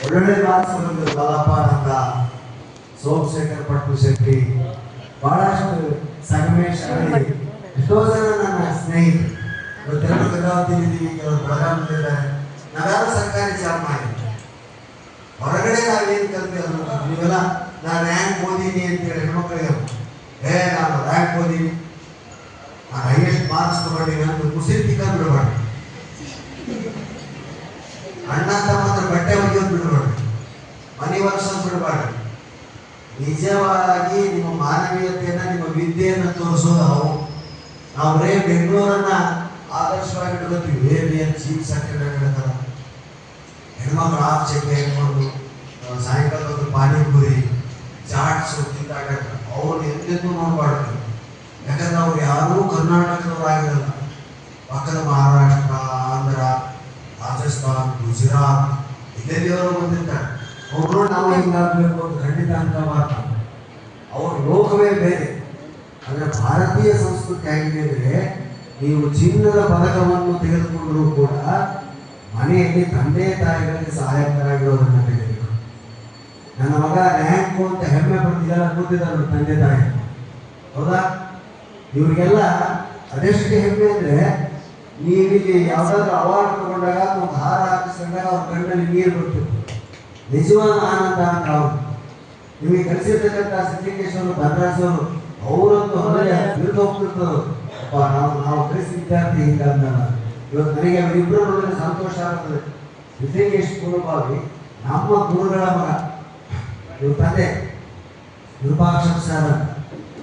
ಒಳ್ಳೊಳ್ಳೆ ಮಾರ್ಕ್ಸ್ ಬಂದಿದ್ದು ಬಾಲಪ್ಪ ನಂದ, ಸೋಮಶೇಖರ್ ಪಟ್ಟು ಶೆಟ್ಟಿ, ಬಹಳಷ್ಟು ಸಂಗಮೇಶ್ ಅರಳಿ, ಎಷ್ಟೋ ಜನ ನನ್ನ ಸ್ನೇಹಿತರು ಇವತ್ತೆಲ್ಲರೂ ಗಂಗಾವತಿ ಇದ್ದೀವಿ, ಕೆಲವರು ಬೆಳಗಾವಿದ್ದಾರೆ. ನಾವೆಲ್ಲ ಸರ್ಕಾರಿ ಜಾಬ್ ಮಾಡಿದ್ವಿ. ಹೊರಗಡೆ ನಾವೇನು ಕಲ್ತೀವಿ ಅನ್ನೋದು ನೀವೆಲ್ಲ ನಾನು ರ್ಯಾಂಕ್ ಓದೀನಿ ಅಂತೇಳಿ ಹೆಣ್ಮಕ್ಳಿಗೆ ನಾನು ರ್ಯಾಂಕ್ ಓದೀನಿ, ನಾನು ಹೈಯೆಸ್ಟ್ ಮಾರ್ಕ್ಸ್ ತಗೊಂಡಿನಿ ಅಂತ ಕುಸಿರ್ತಿಕ್ಕ ಬಿಡಬಾರ್ದು. ಅಣ್ಣ ತಮ್ಮ ಬಟ್ಟೆ ಒಗೆಯೋದು ಬಿಡಬಾರ್ದು, ಮನೆ ವರ್ಷ ಬಿಡಬಾರ್ದು. ನಿಜವಾಗಿ ನಿಮ್ಮ ಮಾನವೀಯತೆಯನ್ನ, ನಿಮ್ಮ ವಿದ್ಯೆಯನ್ನು ತೋರಿಸೋದು ನಾವು ಬರೇ ಬೆಂಗಳೂರನ್ನ ಆದರ್ಶವಾಗಿ ಇಟ್ಕೋತೀವಿ. ಏನ್ ಚೀಫ್ ಸೆಕ್ರೆಟರಿ ಹೇಳ್ತಾರ, ಹೆಣ್ಮಕ್ಳು ಆಫ್ ಚೆಕ್ ಹೇಳ್ಕೊಂಡು ಸಾಯಂಕಾಲ ಒಂದು ಪಾನಿಪುರಿ ಚಾಟ್ಸ್ ತಿಂದಾಗ ಅವ್ರು ಎಂದೆಂದೂ ನೋಡ್ಬಾರ್ದು. ಯಾಕಂದ್ರೆ ಅವ್ರು ಯಾರೂ ಕರ್ನಾಟಕದವ್ರು ಆಗಿರಲ್ಲ. ಪಕ್ಕದ ಮಹಾರಾಷ್ಟ್ರ, ಆಂಧ್ರ, ರಾಜಸ್ಥಾನ್, ಗುಜರಾತ್ ಇಲ್ಲೆಲ್ಲಿಯವರು ಬಂದಿರ್ತಾರೆ. ಅವ್ರು ನಾವು ಹಿಂಗಾಗಬೇಕು ಅಂತ ಖಂಡಿತ ಅಂತ ಮಾಡ್ತಾರೆ. ಅವ್ರ ಲೋಕವೇ ಬೇರೆ. ಅಂದರೆ ಭಾರತೀಯ ಸಂಸ್ಕೃತಿ ಆಗಿದೆ ಅಂದರೆ, ನೀವು ಚಿನ್ನದ ಪದಕವನ್ನು ತೆಗೆದುಕೊಂಡರೂ ಕೂಡ ಮನೆಯಲ್ಲಿ ತಂದೆ ತಾಯಿಗಳಿಗೆ ಸಹಾಯಕರಾಗಿರೋದನ್ನು ತೆಗೆದುಕೊಂಡು, ನನ್ನ ಮಗ ರ್ಯಾಂಕು ಅಂತ ಹೆಮ್ಮೆ ಪಡ್ತಿದ್ದಾರೆ ಕೂತಿದ್ದಾರೆ ತಂದೆ ತಾಯಿ, ಹೌದಾ? ಇವ್ರಿಗೆಲ್ಲ ಅದೆಷ್ಟು ಹೆಮ್ಮೆ ಅಂದರೆ, ನೀವಿಲ್ಲಿ ಯಾವುದಾದ್ರೂ ಅವಾರ್ಡ್ ತಗೊಂಡಾಗ ಒಂದು ಹಾರ ಹಾಕಿಸ್ಕೊಂಡಾಗ ಅವ್ರ ಕಣ್ಣಲ್ಲಿ ನೀರು ಬರ್ತಿತ್ತು. ನಿಜವಾದ ಆನಂದ ಅಂತ ಅವ್ರು. ನಿಮಗೆ ಕಲಿಸಿರ್ತಕ್ಕಂಥ ಸಿದ್ಧಲಿಂಗೇಶ್ವರು, ಧನರಾಜವರು ಅವರೊಂದು ಹೊರಗೆ ಬಿರುದು ಹೋಗ್ತಿರ್ತದ್ರು. ಅಪ್ಪ ನಾವು ಕಲಿಸಿ ವಿದ್ಯಾರ್ಥಿ ಹಿಂಗಂದಲ್ಲ. ಇವತ್ತು ನನಗೆ ಅವರಿಬ್ಬರು ನೋಡಿದ್ರೆ ಸಂತೋಷ ಆಗ್ತದೆ. ಸಿದ್ಧಲಿಂಗೇಶ್ ಕುರುಬಾವಿ ನಮ್ಮ ಗುರುಗಳ ಮಗ, ಇವ್ರ ತಂದೆ ವಿರೂಪಾಕ್ಷ ಸರ್,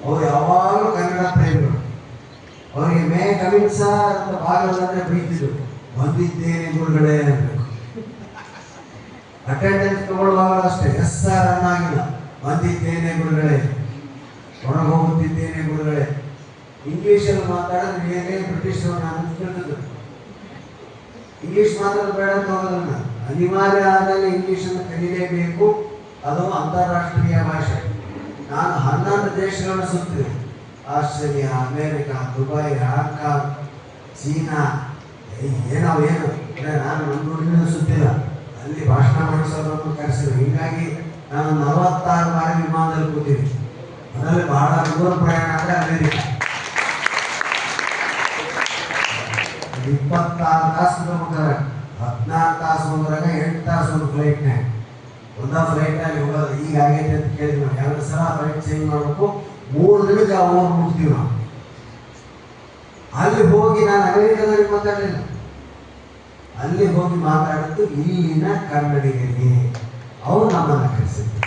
ಅವ್ರು ಯಾವಾಗಲೂ ಕನ್ನಡ ಪ್ರೇಮಿಗಳು. ಅವರಿಗೆ ಮೇ ಕಮಿಂಗ್ ಸರ್ ಅಂತ ಭಾಗವತಂದ್ರೆ ಪ್ರೀತಿದ್ರು. ಬಂದಿದ್ದೇನೆ ಗುರುಗಳೇ ಅನ್ಬೇಕು. ಅಟೆಂಡೆನ್ಸ್ ತಗೊಳ್ಳುವಾಗ ಅಷ್ಟೇ ಎಸ್ ಸರ್ ಅನ್ನಾಗಿಲ್ಲ, ಬಂದಿದ್ದೇನೆ ಗುರುಗಳೇ, ಹೊರಗೆ ಹೋಗುತ್ತಿದ್ದೇನೆ ಗುರುಗಳೇ. ಇಂಗ್ಲೀಷಲ್ಲಿ ಮಾತಾಡಿದ್ರೆ ಹೇಗೆ ಬ್ರಿಟಿಷರು ನಾನು ಕೇಳ್ತಿದ್ರು. ಇಂಗ್ಲೀಷ್ ಮಾತಾಡೋದು ಬೇಡ ಅಂತ ಹೋಗೋದನ್ನ, ಅನಿವಾರ್ಯ ಆದಾಗ ಇಂಗ್ಲೀಷನ್ನು ಕಲಿಯಲೇಬೇಕು. ಅದು ಅಂತಾರಾಷ್ಟ್ರೀಯ ಭಾಷೆ. ನಾನು 11 ದೇಶಗಳನ್ನು ಸುತ್ತಿದೆ. Australia, America, Dubai, Hong Kong, China, ಏನು ನಾನು ನಮ್ಮ ನುಡಿನ ಸುತ್ತಿಲ್ಲ. ಅಲ್ಲಿ ಭಾಷಣ ಮಾಡಿಸೋದನ್ನು ಕರೆಸಿದ್ರು. ಹೀಗಾಗಿ ನಾನು 46 ಬಾರಿ ವಿಮಾನದಲ್ಲಿ ಕೂತೀನಿ. ಅದರಲ್ಲಿ ಬಹಳ ದೂರ ಪ್ರಯಾಣ ಅಂದರೆ ಅಮೇರಿಕಾ. 26 ತಾಸು ಹೋಗ್ತಾರೆ, 14 ತಾಸು ಹೋದಾಗ 8 ತಾಸು ಒಂದು ಫ್ಲೈಟ್ನಾಗ. ಒಂದ ಫ್ಲೈಟ್ನಾಗ ಹೋಗೋದು ಈಗ ಆಗೈತೆ ಅಂತ ಕೇಳಿದ್ವಿ ನಾವು. 2 ಸಲ ಫ್ಲೈಟ್ ಚೇಂಜ್ ಮಾಡಬೇಕು. 3 ದಿನಕ್ಕೆ ಅವ್ರು ಮುಟ್ತೀವಿ ನಾವು. ಅಲ್ಲಿ ಹೋಗಿ ನಾನು ಅಮೇರಿಕಾದಲ್ಲಿ ಮಾತಾಡಲಿಲ್ಲ, ಅಲ್ಲಿ ಹೋಗಿ ಮಾತಾಡಿದ್ದು ಇಲ್ಲಿನ ಕನ್ನಡಿಗರಿಗೆ. ಅವ್ರು ನಮ್ಮನ್ನು ಕರೆಸಿದ್ರು.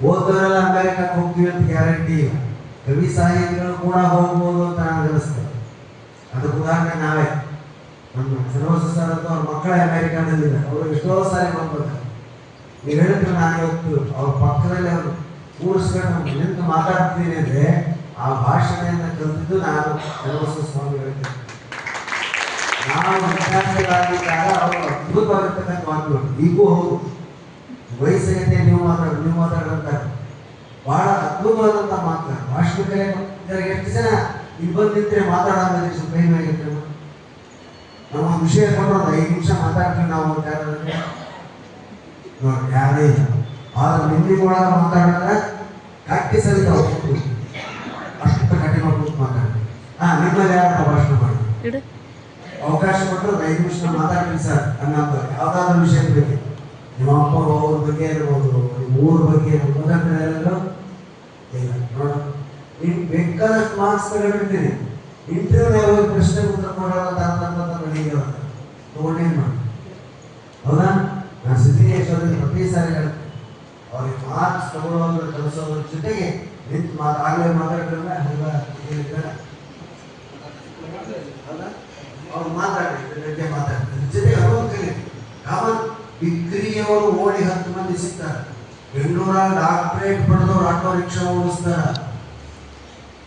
ಓದೋರೆಲ್ಲ ಅಮೇರಿಕಕ್ಕೆ ಹೋಗ್ತೀವಿ ಅಂತ ಗ್ಯಾರಂಟಿ ಇಲ್ಲ. ಕವಿ ಸಾಹಿತಿಗಳು ಕೂಡ ಹೋಗ್ಬೋದು ಅಂತ ನಾನು ಅನಿಸ್ತದೆ. ಅದಕ್ಕೆ ಉದಾಹರಣೆ ನಾವೇ. ನಮ್ಮ ಸರ್ವೋಸ ಸರ್ ಅಂತ ಅವ್ರ ಮಕ್ಕಳೇ ಅಮೇರಿಕಾದಲ್ಲಿಲ್ಲ. ಅವರು ಎಷ್ಟೋ ಸಾರಿ ಬಂದ್ಬಿಡ್ತಾರೆ. ನೀವು ಹೇಳಿದ್ರು, ನಾನು ಇವತ್ತು ಅವ್ರ ಪಕ್ಕದಲ್ಲಿ ಅವರು ಕೂರಿಸ್ಕೊಂಡು ನಿಂತು ಮಾತಾಡ್ತೀನಿ ಅಂದರೆ ಆ ಭಾಷಣೆಯನ್ನು ಕಲಿತಿದ್ದು ನಾನು ಸರ್ವೋಸ ಸ್ವಾಮಿ ಹೇಳ್ತೇನೆ. ನಾವು ವಿದ್ಯಾರ್ಥಿಗಳಾಗಿದ್ದಾಗ ಅವರು ಅದ್ಭುತವಾಗಿರ್ತಕ್ಕಂಥ ಮಾತುಗಳು ಈಗೂ ಹೌದು. ವಯಸ್ಸಾಗೈತೆ ನೀವು ಮಾತಾಡಂತಾರೆ. ಬಹಳ ಅದ್ಭುತವಾದಂಥ ಮಾತು. ಭಾಷಣಕ್ಕೆ ಎಷ್ಟು ಜನ ಇಲ್ಲಿ ಬಂದು ನಿಂತರೆ ಮಾತಾಡೋದ್ರೆ ಸ್ವಲ್ಪ ಕೈ ಆಗಿರ್ತಾರೆ. ನಾವು ಒಂದು ವಿಷಯ ಕೊಟ್ಟರು 5 ನಿಮಿಷ ಮಾತಾಡ್ತೀವಿ ನಾವು ಅಂತ ಯಾರಾದ್ರೆ ನೋಡಿ, ಯಾರೇ ಇಲ್ಲ. ಆದ್ರೆ ನಿಮ್ಮಿಗೊಳಗ ಮಾತಾಡಿದ್ರೆ ಕಟ್ಟಿ ಸರಿತಾವ, ಅಷ್ಟು ಕಟ್ಟಿ ಮಾಡ್ಕೊಂಡು ಮಾತಾಡ್ತೀವಿ. ನಿಮ್ಮಲ್ಲಿ ಯಾರು ಭಾಷಣ ಮಾಡಿ ಅವಕಾಶ ಕೊಟ್ಟರು 5 ನಿಮಿಷ ಮಾತಾಡ್ತೀನಿ ಸರ್ ಅನ್ನೋದು ಯಾವುದಾದ್ರೂ ವಿಷಯ ಬಗ್ಗೆ, ನಿಮ್ಮ ಅಪ್ಪ ಅವ್ರ ಬಗ್ಗೆ ಇರ್ಬೋದು, ನಿಮ್ಮ ಊರ ಬಗ್ಗೆ ಇರ್ಬೋದು, ಇಲ್ಲ ನೋಡ, ನಿಮ್ಗೆ ಬೇಕಾದಷ್ಟು ಮಾರ್ಕ್ಸ್ ತಗೊಂಡಿರ್ತೀನಿ. ಇಂಟರ್ವ್ಯೂನಾಗ ಹೋಗಿ ಪ್ರಶ್ನೆ ಉತ್ತರ ಕೊಡೋಣ ತಗೊಂಡೇನು ಮಾಡಿ, ಹೌದಾ? ನಾನು ಸಿದ್ಧಲಿಂಗೇಶ್ವರಲ್ಲಿ ಪ್ರತಿ ಸಾರಿ ಹೇಳ್ತೀನಿ, ಅವ್ರಿಗೆ ಮಾರ್ಕ್ಸ್ ತಗೊಳ್ಳೋದ್ರ ಕಲಿಸೋದ್ರ ಜೊತೆಗೆ ನಿಂತು ಆಗಲೇ ಮಾತಾಡಿದ್ರೆ ಅವ್ರು ಮಾತಾಡ್ತಾರೆ ಜೊತೆಗೆ ಅದೊಂದು ಕಲಿ. ಕಾಮನ್ ಡಿಗ್ರಿಯವರು ಓಡಿ 10 ಮಂದಿ ಸಿಗ್ತಾರೆ. ಬೆಂಗಳೂರಾಗ ಡಾಕ್ಟ್ರೇಟ್ ಪಡೆದವ್ರು ಆಟೋ ರಿಕ್ಷಾ ಓಡಿಸ್ತಾರೆ.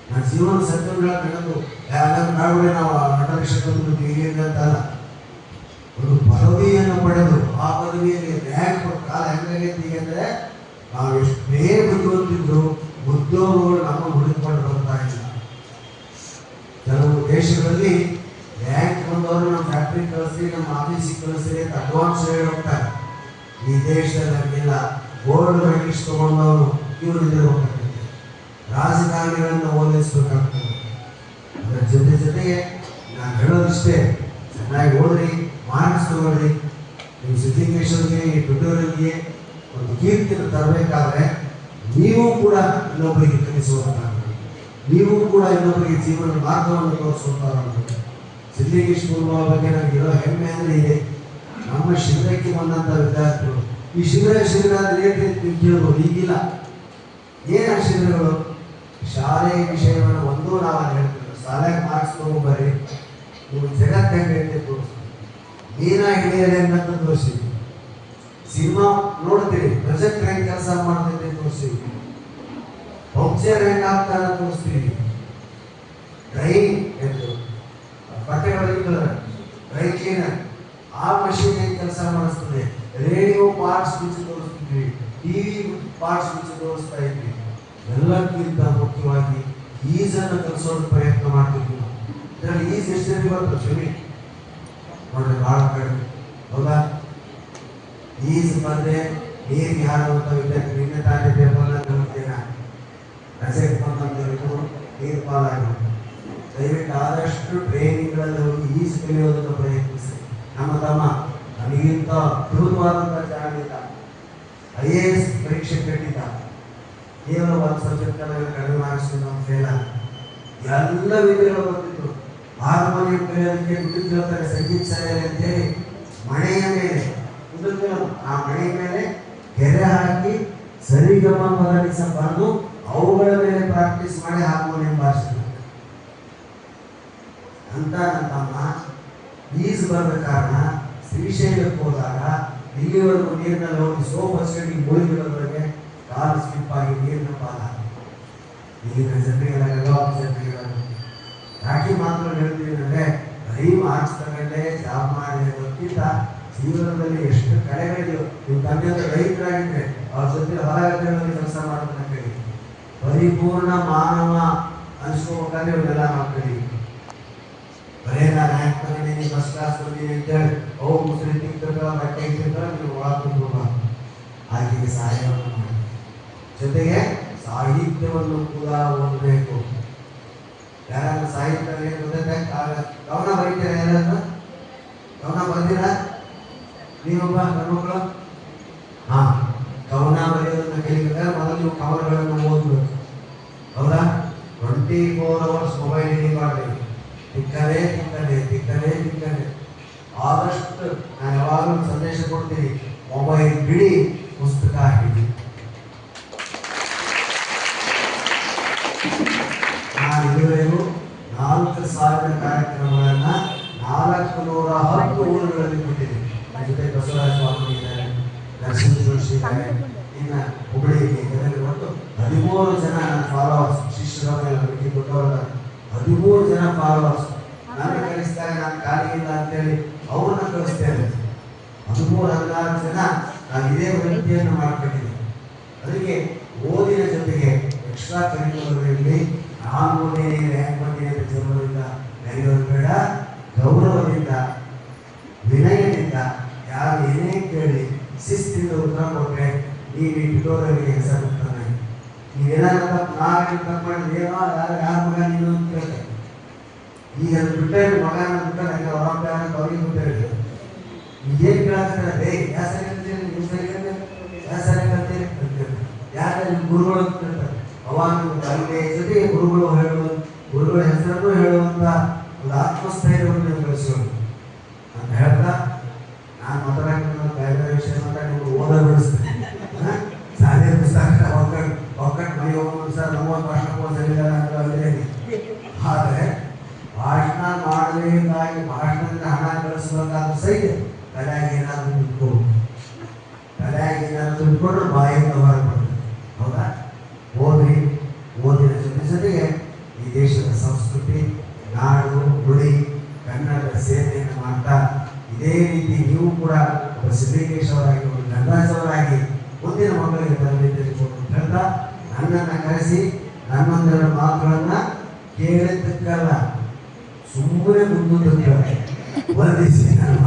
ನನ್ನ ಜೀವನ ಸತ್ಯಗಳ ಬೆಳೆದು ಯಾರಾದ್ರೂ ನಾಡುವೆ ನಾವು ಆಟೋ ರಿಕ್ಷಾ ತಂದು ಇಲ್ಲಿಂದ ಅಂತಲ್ಲ, ಒಂದು ಪದವಿಯನ್ನು ಪಡೆದು ಆ ಪದವಿಯಲ್ಲಿ ರ್ಯಾಂಕ್ ಕಾಲ ಹೆಂಗಾಗೈತಿ ಅಂದರೆ, ನಾವು ಎಷ್ಟೇ ಬುದ್ಧಿವಂತಿದ್ರು ಉದ್ಯೋಗಗಳು ನಮ್ಮ ಹುಡುಕಿಕೊಂಡು ಬರ್ತಾ ಇಲ್ಲ. ಕೆಲವು ದೇಶಗಳಲ್ಲಿ ರ್ಯಾಂಕ್ ಬಂದವರು ನಮ್ಮ ಕಳಿಸ್ರಿ, ನಮ್ಮ ಆಫೀಸಿಗೆ ಕಳಿಸ್ರಿ ಅಂತ ಅಡ್ವಾನ್ಸ್ ಹೇಳಿ ಹೋಗ್ತಾರೆ. ಈ ದೇಶದಲ್ಲೆಲ್ಲ ಗೋಲ್ಡ್ ಮೆಡಲಿಸ್ಟ್ ತಗೊಂಡವರು ಇವರು ಇದಿರಬೇಕಾಗ್ತದೆ, ರಾಜಕಾರಣಿಗಳನ್ನು ಓಲೈಸಬೇಕಾಗ್ತದೆ. ಅದರ ಜೊತೆಗೆ ನಾನು ಹೇಳೋದಿಷ್ಟೇ, ಚೆನ್ನಾಗಿ ಓದ್ರಿ, ಮಾರ್ಕ್ಸ್ ತಗೊಳ್ರಿ. ನೀವು ಸಿದ್ಧಿಕೇಶ್ವರಿಗೆ ಈ ಟ್ಯುಟೋರಿಯಲ್ಗೆ ಒಂದು ಕೀರ್ತಿಯನ್ನು ತರಬೇಕಾದ್ರೆ ನೀವು ಕೂಡ ಇನ್ನೊಬ್ಬರಿಗೆ ಕಲಿಸುವಂತಾಗಬೇಕು, ನೀವು ಕೂಡ ಇನ್ನೊಬ್ಬರಿಗೆ ಜೀವನದ ಮಾರ್ಗವನ್ನು ತೋರಿಸುವಂತಾಗಬೇಕು. ಸಿದ್ಧಿಕೇಶ್ವರ ಬಗ್ಗೆ ನನಗಿರೋ ಹೆಮ್ಮೆ ಅಂದರೆ ಇದೆ. ನಮ್ಮ ಶಿಬಿರಕ್ಕೆ ಬಂದಂಥ ವಿದ್ಯಾರ್ಥಿಗಳು ಈ ಶಿಬಿರ ರೇಟ್ ನೀವು ಕೇಳ್ಬೋದು, ಈಗಿಲ್ಲ. ಏನು ಆ ಶಿಬಿರಗಳು? ಶಾಲೆಯ ವಿಷಯವನ್ನು ಒಂದು ನಾವು ಹೇಳ್ತೀವಿ, ಶಾಲೆಗೆ ಮಾರ್ಕ್ಸ್ ತಗೊಂಡ್ಬರ್ರಿ, ನೀವು ಜಗತ್ತು ಹೆಂಗೆ ತೋರಿಸ್ತೀವಿ, ಮೀನ ಹಿಡಿಯರೆ ಅಂತ ತೋರಿಸ್ತೀವಿ, ಸಿನಿಮಾ ನೋಡ್ತೀವಿ, ಪ್ರೊಜೆಕ್ಟ್ ಹೆಂಗೆ ಕೆಲಸ ಮಾಡ್ತೈತೆ ತೋರಿಸ್ತೀವಿ, ಪಂಕ್ಚರ್ ಹೆಂಗೆ ಆಗ್ತಾರೆ ತೋರಿಸ್ತೀವಿ, ಡ್ರೈನ್ ಎಂದು ಬಟ್ಟೆಗಳಿಗೆ ಡ್ರೈ ಕ್ಲೀನರ್ ಆ ಮಷೀನ್ ಹೆಂಗೆ ಕೆಲಸ ಮಾಡಿಸ್ತದೆ, ರೇಡಿಯೋ ಪಾರ್ಟ್ಸ್ ಬಿಚ್ಚಿ ತೋರಿಸ್ತಿದ್ವಿ, ಟಿವಿ ಪಾರ್ಟ್ಸ್ ಬಿಚ್ಚಿ ತೋರಿಸ್ತಾ ಇದ್ವಿ. ಎಲ್ಲಕ್ಕಿಂತ ಮುಖ್ಯವಾಗಿ ಈಜನ್ನು ಕಲಿಸೋದು ಪ್ರಯತ್ನ ಮಾಡ್ತಿದ್ವಿ. ಇದರಲ್ಲಿ ಈಜ್ ಎಷ್ಟು ಜನ ಬರ್ತದೆ? ಸ್ವಿಮ್ಮಿಂಗ್ ನೋಡ್ರಿ ಭಾಳ ಕಡಿಮೆ, ಹೌದಾ? ಈಜ್ ಬಂದ್ರೆ ನೀರಿಗೆ ಹಾರುವಂಥ ವಿದ್ಯಾರ್ಥಿ ನಿನ್ನೆ ತಾನೇ ಪೇಪರ್ನ ಕಲಿತೇನೆ, ರಜೆಗೆ ಬಂದಂಥವರಿಗೂ ನೀರು ಪಾಲಾಗಿ. ದಯವಿಟ್ಟು ಆದಷ್ಟು ಟ್ರೈನಿಂಗ್ಗಳಲ್ಲಿ ಹೋಗಿ ಈಜು ಕಲಿಯೋದನ್ನು ಪ್ರಯತ್ನಿಸಿ. ನಮ್ಮ ತಮ್ಮ ನನಗಿಂತ ಅದ್ಭುತವಾದಂಥ ಜಾಗೃತ IAS ಪರೀಕ್ಷೆ ಕಟ್ಟಿದ್ದ, ಕೇವಲ ಒಂದು ಸಬ್ಜೆಕ್ಟ್ ಕಡಿಮೆ ಮಾರ್ಕ್ಸ್ ಫೇಲ್ ಆಗ. ಎಲ್ಲ ವಿದ್ಯೆಗಳು ಬರ್ತಿದ್ರು. ಹಾರ್ಮೋನಿಯಂ ಕಲಿಯೋದಕ್ಕೆ ದುಡ್ಡು ಕೇಳ್ತಾರೆ, ಸಂಗೀತ ಶಾಲೆಯಲ್ಲಿ ಅಂತೇಳಿ ಮಣೆಯ ಮೇಲೆ ಆ ಮಣೆಯ ಮೇಲೆ ಗೆರೆ ಹಾಕಿ ಸರಿಗಮ ಪದನಿಸ ಬರೆದು ಅವುಗಳ ಮೇಲೆ ಪ್ರಾಕ್ಟೀಸ್ ಮಾಡಿ ಹಾರ್ಮೋನಿಯಂ ಬಾರಿಸಿದ್ರು ಅಂತ. ನನ್ನ ತಮ್ಮ ಈಜು ಬರದ ಕಾರಣ ಶ್ರೀಶೈಲಕ್ಕೆ ಹೋದಾಗ ಇಲ್ಲಿವರೆಗೂ ನೀರಿನಲ್ಲಿ ಹೋಗಿ ಸೋಪ್ ಹಚ್ಕೊಂಡು ಮುಳುಗಿರೋದ್ರಿಗೆ ಕಾಲು ಸ್ಲಿಪ್ ಆಗಿ ನೀರಿನ ಪಾಲಾಗ. ಇಲ್ಲಿನ ಜನರಿಗೆಲ್ಲ ಯಾಕೆ ಮಾತ್ರ ಹೇಳ್ತೀವಿ ಅಂದರೆ, ಬರೀ ಮಾರ್ಕ್ಸ್ ತಗೊಂಡೆ ಜಾಬ್ ಮಾಡಿ ಗೊತ್ತಿಲ್ಲ, ಜೀವನದಲ್ಲಿ ಎಷ್ಟು ಕಳೆಗಳಿದೆಯೋ. ನೀವು ತಂದೆ ರೈತರಾಗಿದ್ರೆ ಅವ್ರ ಜೊತೆ ಹೊರಗಡೆಗಳಲ್ಲಿ ಕೆಲಸ ಮಾಡೋದನ್ನ ಕಲಿ, ಪರಿಪೂರ್ಣ ಮಾನವ ಅನಿಸ್ಕೋಬೇಕಾದ್ರೆ ಇವನ್ನೆಲ್ಲ ನಾವು ಕಲಿ. ಬರೇ ನಾನು ರ್ಯಾಂಕ್ ಬಂದಿದ್ದೀನಿ, ಫಸ್ಟ್ ಕ್ಲಾಸ್ ಬಂದಿದ್ದೀನಿ ಅಂತೇಳಿ ಅವು ಮುಸ್ರಿ ತಿಂತಿರ್ತಾವ, ಬಟ್ಟೆ ಇಟ್ಟಿರ್ತಾವ, ನೀವು ಒಳಗೆ ಹಾಗೆ ಸಹಾಯವನ್ನು ಮಾಡಿ. ಜೊತೆಗೆ ಸಾಹಿತ್ಯವನ್ನು ಕೂಡ ಓದಬೇಕು. ಯಾರಾದ್ರೂ ಸಾಹಿತ್ಯ ಗೊತ್ತೈತೆ? ಕವನ ಬರೀತೀರ? ಯಾರಾದ್ರೂ ಕವನ ಬರ್ತೀರ? ನೀವೊಬ್ಬ ಗಂಡ್ಮಕ್ಳು ಕವನ ಬರೆಯೋದನ್ನ ಕಲಿಬೇಕಾದ್ರೆ ಮೊದಲು ನೀವು ಕವನಗಳನ್ನು ಓದಬೇಕು, ಹೌದಾ? 24 hours ಮೊಬೈಲ್ ಹಿಡಿ ಮಾಡಬೇಕು. ತಿಕ್ಕನೆ ಆದಷ್ಟು ನಾನು ಯಾವಾಗಲೂ ಸಂದೇಶ ಕೊಡ್ತೀನಿ, ಮೊಬೈಲ್ ಬಿಡಿ, ಪುಸ್ತಕ ಹಿಡಿ. ನಾನು ಇದುವರೆಗೂ 4,000 ಕಾರ್ಯಕ್ರಮಗಳನ್ನ 410 ಊರುಗಳಲ್ಲಿ ಕೊಟ್ಟಿದ್ದೀನಿ. ನನ್ನ ಜೊತೆ ಬಸವರಾಜ ಸ್ವಾಮಿ ಇದ್ದಾರೆ, ನರಸಿಂಹ ಜೋಶಿ ಇದ್ದಾರೆ, ಇನ್ನು ಹುಬ್ಬಳ್ಳಿಗೆ ಒಟ್ಟು 13 ಜನ ನನ್ನ ಫಾಲೋವರ್ಸ್, ಶಿಷ್ಯರವರೆಲ್ಲ ಭೇಟಿ ಕೊಟ್ಟವರ 13 ಜನ ಫಾಲೋವರ್ಸ್. ನಾನು ಕಳಿಸಿದಾಗ ನಾನು ಖಾಲಿ ಇಲ್ಲ ಅಂತೇಳಿ ಅವ್ರನ್ನ ಕಳಿಸ್ತೇನೆ. 13-14 ಜನ ನಾನು ಇದೇ ವೃತ್ತಿಯನ್ನು ಮಾಡ್ಕೊಂಡಿದ್ದೀನಿ. ಅದಕ್ಕೆ ಓದಿನ ಜೊತೆಗೆ ಎಕ್ಸ್ಟ್ರಾ ಕರಿಕ್ಯುಲರ್ಗಳಲ್ಲಿ ನಾನು ಓದಿದ್ದೀನಿ, ರ್ಯಾಂಕ್ ಬಂದಿದೆ ಅಂತ ಜೀವನದಿಂದ ನಡೆಯೋದು ಬೇಡ. ಗೌರವದಿಂದ, ವಿನಯದಿಂದ, ಯಾರು ಏನೇ ಕೇಳಿ ಶಿಸ್ತಿಂದ ಉತ್ತರ ಕೊಟ್ಟರೆ ನೀವು ಈ ಟ್ಯುಟೋರಿಯಲ್ಗೆ ಹೆಸರುತ್ತಾನೆ. ನೀವೇನಾದ್ರು ನಾವೇನು ತಪ್ಪು ಮಾಡಿದ್ರೆ ಯಾರ ಮಗ ನೀನು ಅಂತ ಕೇಳ್ತಾರೆ. ಈಗ ಅದು ಬಿಟ್ಟರೆ ಮಗನ ಬಿಟ್ಟ ನನಗೆ ಅವರ ಅವ್ರಿಗೆ ಬಿಟ್ಟಿರ್ತೀವಿ. ಈಗೇನು ಕೇಳ್ತಾರೆ? ಯಾವ ಸರಿ ಕಲ್ತೀರಿ, ನೀವು ಸರಿ ಕಲ್ತೀರಿ, ಯಾವ ಸರಿ ಕಲ್ತೀರಿ ಕಲ್ತೀರಿ, ಯಾಕೆ ನಿಮ್ಮ ಗುರುಗಳು ಅಂತ ಕೇಳ್ತಾರೆ. ಅವಾಗ ಅಲ್ಲಿ ಜೊತೆಗೆ ಗುರುಗಳು ಗುರುಗಳ ಹೆಸರನ್ನು ಹೇಳುವಂಥ ಒಂದು ಆತ್ಮಸ್ಥೈರ್ಯವನ್ನು ನೀವು ಬೆಳೆಸೋದು ಅಂತ ಹೇಳ್ತಾ, ನಾನು ಮಾತಾಡೋಕೆ ಬೇರೆ ವಿಷಯ ಮಾತಾಡಿ ಓದ ಬಿಡಿಸ್ತೀನಿ. ಸಾಧ್ಯ ಪುಸ್ತಕ ಒಕ್ಕಟ್ಟು ಮನೆ ಹೋಗೋದು ಸರ್, ನಮ್ಮ ಭಾಷಣ ಸರಿಯಿಲ್ಲ ಅಂತ ಅಲ್ಲೇ. ಆದರೆ ಭಾಷಣ ಮಾಡಬೇಕಾಗಿ ಭಾಷಣದಿಂದ ಹಣ ಗಳಿಸಬೇಕಾದ್ರೂ ಸಹಿತ ತಲೆಯಾಗಿ ಏನಾದರೂ ತಿಳ್ಕೊಂಡು ಬಾಯಿಂದ ಹೊರಗೆ ಬರ್ತದೆ, ಹೌದಾ? ಓದಿ, ಓದಿನ ಜೊತೆಗೆ ಈ ದೇಶದ ಸಂಸ್ಕೃತಿ, ನಾಡು, ನುಡಿ, ಕನ್ನಡದ ಸೇವೆಯನ್ನು ಮಾಡ್ತಾ ಇದೇ ರೀತಿ ನೀವು ಕೂಡ ಒಬ್ಬ ಸಿದ್ಧಲಿಂಗೇಶ್ವರಾಗಿ, ಒಬ್ಬ ಗಂಗರಾಜವರಾಗಿ ಮುಂದಿನ ಮಕ್ಕಳಿಗೆ ತರಬೇತಿ ಹೇಳ್ತಾ, ನನ್ನನ್ನು ಕರೆಸಿ ನನ್ನೊಂದೆರಡು ಮಾತುಗಳನ್ನು ಕೇಳಿದ್ದಕ್ಕಲ್ಲ, ಸುಮ್ಮನೆ ಮುಂದಕ್ಕೆ ವಂದಿಸಿ ನಾನು